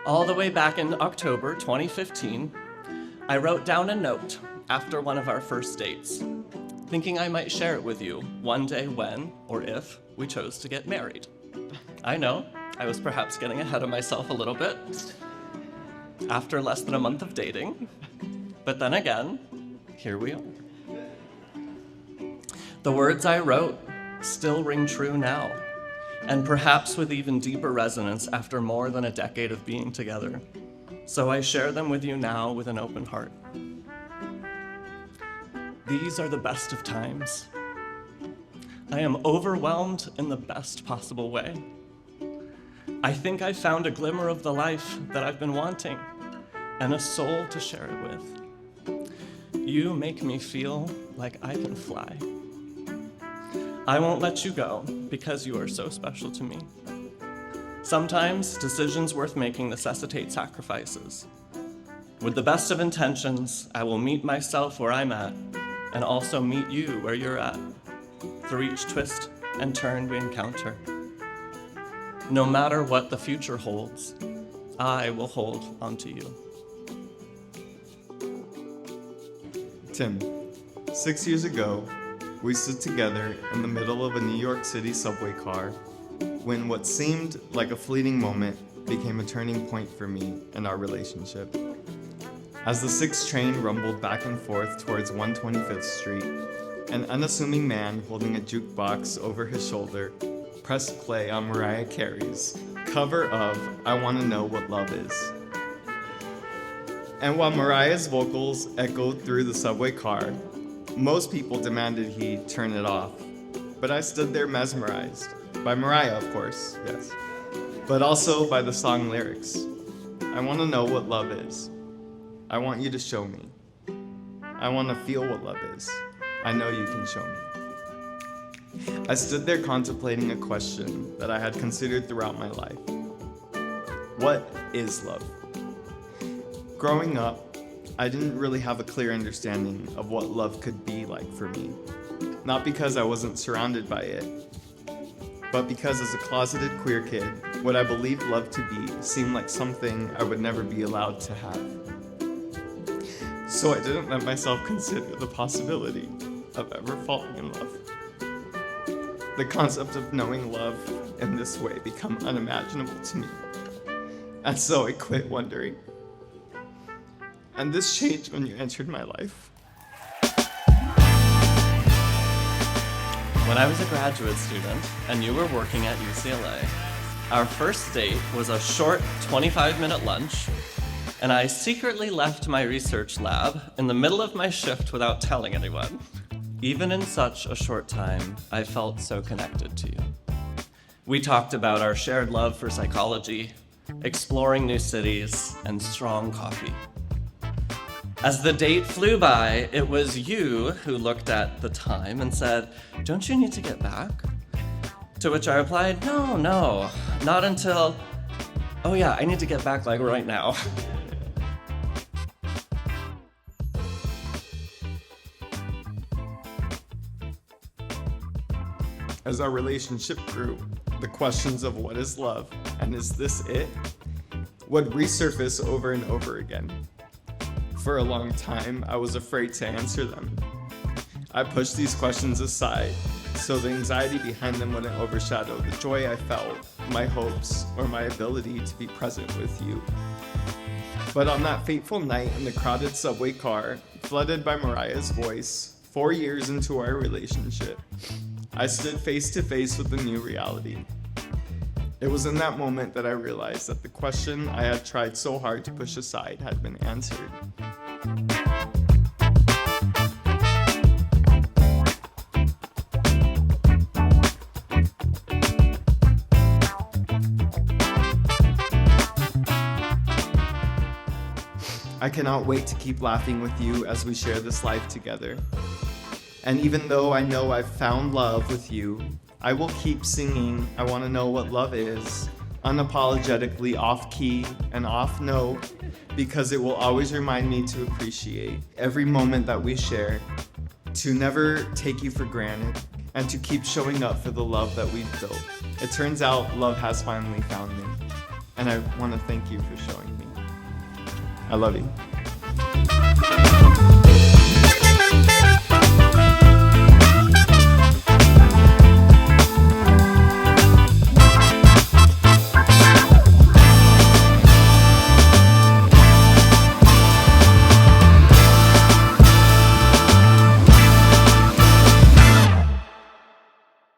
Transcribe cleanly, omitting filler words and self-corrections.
All the way back in October 2015, I wrote down a note after one of our first dates, thinking I might share it with you one day when, or if, we chose to get married. I know, I was perhaps getting ahead of myself a little bit after less than a month of dating, but then again, here we are. The words I wrote still ring true now, and perhaps with even deeper resonance after more than a decade of being together. So I share them with you now with an open heart. These are the best of times. I am overwhelmed in the best possible way. I think I found a glimmer of the life that I've been wanting, and a soul to share it with. You make me feel like I can fly. I won't let you go because you are so special to me. Sometimes decisions worth making necessitate sacrifices. With the best of intentions, I will meet myself where I'm at and also meet you where you're at through each twist and turn we encounter. No matter what the future holds, I will hold onto you. Tim, 6 years ago, we stood together in the middle of a New York City subway car when what seemed like a fleeting moment became a turning point for me and our relationship. As the 6 train rumbled back and forth towards 125th Street, an unassuming man holding a jukebox over his shoulder pressed play on Mariah Carey's cover of I Wanna Know What Love Is. And while Mariah's vocals echoed through the subway car, most people demanded he turn it off, but I stood there mesmerized, by Mariah, of course, yes, but also by the song lyrics. I want to know what love is. I want you to show me. I want to feel what love is. I know you can show me. I stood there contemplating a question that I had considered throughout my life. What is love? Growing up, I didn't really have a clear understanding of what love could be like for me. Not because I wasn't surrounded by it, but because as a closeted queer kid, what I believed love to be seemed like something I would never be allowed to have. So I didn't let myself consider the possibility of ever falling in love. The concept of knowing love in this way became unimaginable to me. And so I quit wondering. And this changed when you entered my life. When I was a graduate student and you were working at UCLA, our first date was a short 25-minute lunch, and I secretly left my research lab in the middle of my shift without telling anyone. Even in such a short time, I felt so connected to you. We talked about our shared love for psychology, exploring new cities, and strong coffee. As the date flew by, it was you who looked at the time and said, "Don't you need to get back?" To which I replied, No, not until, oh yeah, I need to get back like right now. As our relationship grew, the questions of what is love and is this it would resurface over and over again. For a long time, I was afraid to answer them. I pushed these questions aside so the anxiety behind them wouldn't overshadow the joy I felt, my hopes, or my ability to be present with you. But on that fateful night in the crowded subway car, flooded by Mariah's voice, 4 years into our relationship, I stood face to face with a new reality. It was in that moment that I realized that the question I had tried so hard to push aside had been answered. I cannot wait to keep laughing with you as we share this life together. And even though I know I've found love with you, I will keep singing I Want to Know What Love Is, unapologetically off-key and off-note, because it will always remind me to appreciate every moment that we share, to never take you for granted, and to keep showing up for the love that we've built. It turns out love has finally found me. And I want to thank you for showing me. I love you.